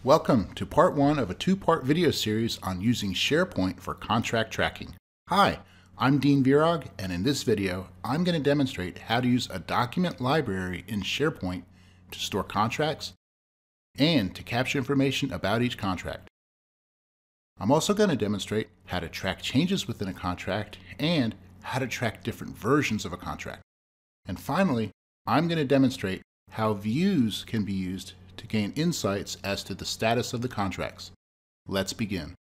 Welcome to part one of a two-part video series on using SharePoint for contract tracking. Hi, I'm Dean Virag, and in this video, I'm going to demonstrate how to use a document library in SharePoint to store contracts and to capture information about each contract. I'm also going to demonstrate how to track changes within a contract and how to track different versions of a contract. And finally, I'm going to demonstrate how views can be used to gain insights as to the status of the contracts. Let's begin.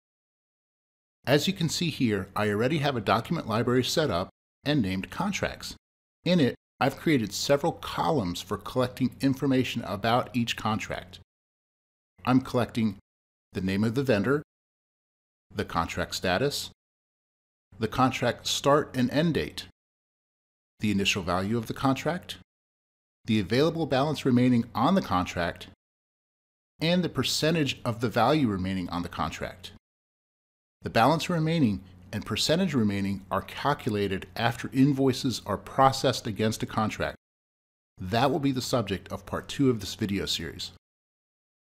As you can see here, I already have a document library set up and named Contracts. In it, I've created several columns for collecting information about each contract. I'm collecting the name of the vendor, the contract status, the contract start and end date, the initial value of the contract, the available balance remaining on the contract, and the percentage of the value remaining on the contract. The balance remaining and percentage remaining are calculated after invoices are processed against a contract. That will be the subject of part 2 of this video series.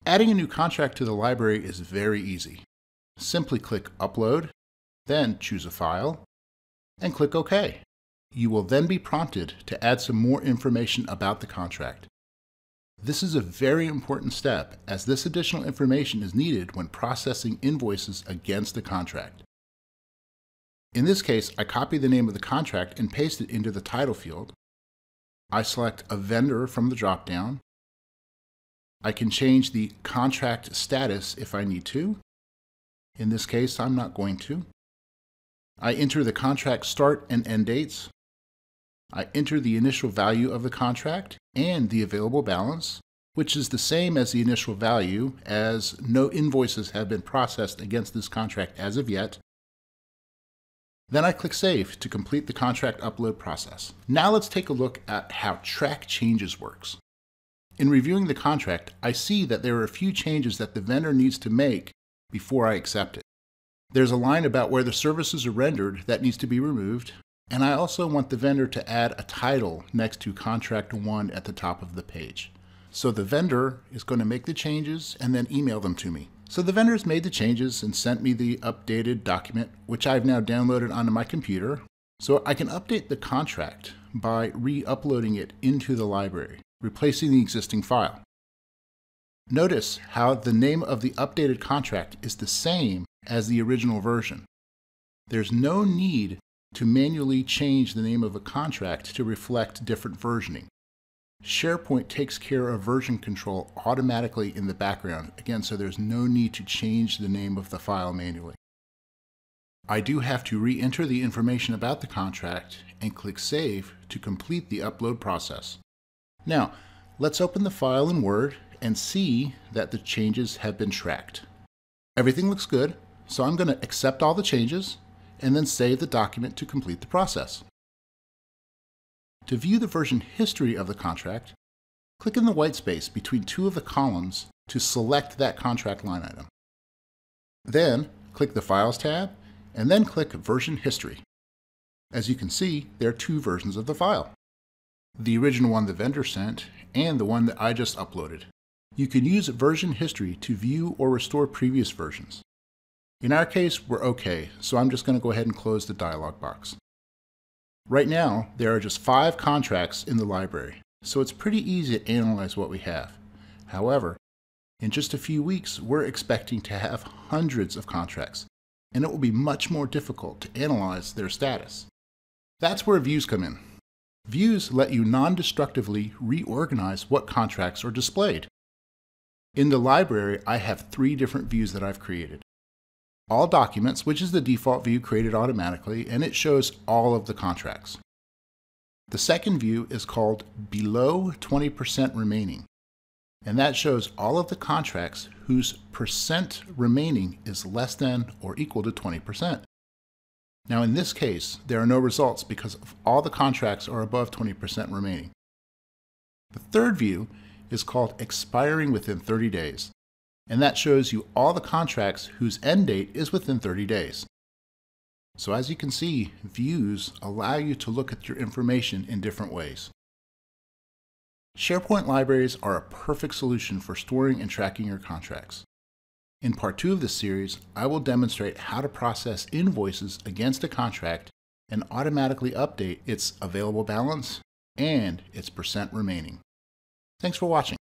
Adding a new contract to the library is very easy. Simply click Upload, then choose a file, and click OK. You will then be prompted to add some more information about the contract. This is a very important step, as this additional information is needed when processing invoices against a contract. In this case, I copy the name of the contract and paste it into the title field. I select a vendor from the dropdown. I can change the contract status if I need to. In this case, I'm not going to. I enter the contract start and end dates. I enter the initial value of the contract and the available balance, which is the same as the initial value, as no invoices have been processed against this contract as of yet. Then I click Save to complete the contract upload process. Now let's take a look at how Track Changes works. In reviewing the contract, I see that there are a few changes that the vendor needs to make before I accept it. There's a line about where the services are rendered that needs to be removed. And I also want the vendor to add a title next to Contract 1 at the top of the page. So the vendor is going to make the changes and then email them to me. So the vendor has made the changes and sent me the updated document, which I've now downloaded onto my computer. So I can update the contract by re-uploading it into the library, replacing the existing file. Notice how the name of the updated contract is the same as the original version. There's no need to manually change the name of a contract to reflect different versioning. SharePoint takes care of version control automatically in the background, again, so there's no need to change the name of the file manually. I do have to re-enter the information about the contract and click Save to complete the upload process. Now, let's open the file in Word and see that the changes have been tracked. Everything looks good, so I'm going to accept all the changes and then save the document to complete the process. To view the version history of the contract, click in the white space between two of the columns to select that contract line item. Then click the Files tab and then click Version History. As you can see, there are two versions of the file. The original one the vendor sent and the one that I just uploaded. You can use version history to view or restore previous versions. In our case, we're okay, so I'm just going to go ahead and close the dialog box. Right now, there are just 5 contracts in the library, so it's pretty easy to analyze what we have. However, in just a few weeks, we're expecting to have hundreds of contracts, and it will be much more difficult to analyze their status. That's where views come in. Views let you non-destructively reorganize what contracts are displayed. In the library, I have 3 different views that I've created. All Documents, which is the default view created automatically, and it shows all of the contracts. The second view is called Below 20% Remaining, and that shows all of the contracts whose percent remaining is less than or equal to 20%. Now in this case, there are no results because all the contracts are above 20% remaining. The third view is called Expiring Within 30 Days. And that shows you all the contracts whose end date is within 30 days. So as you can see, views allow you to look at your information in different ways. SharePoint libraries are a perfect solution for storing and tracking your contracts. In part 2 of this series, I will demonstrate how to process invoices against a contract and automatically update its available balance and its percent remaining. Thanks for watching.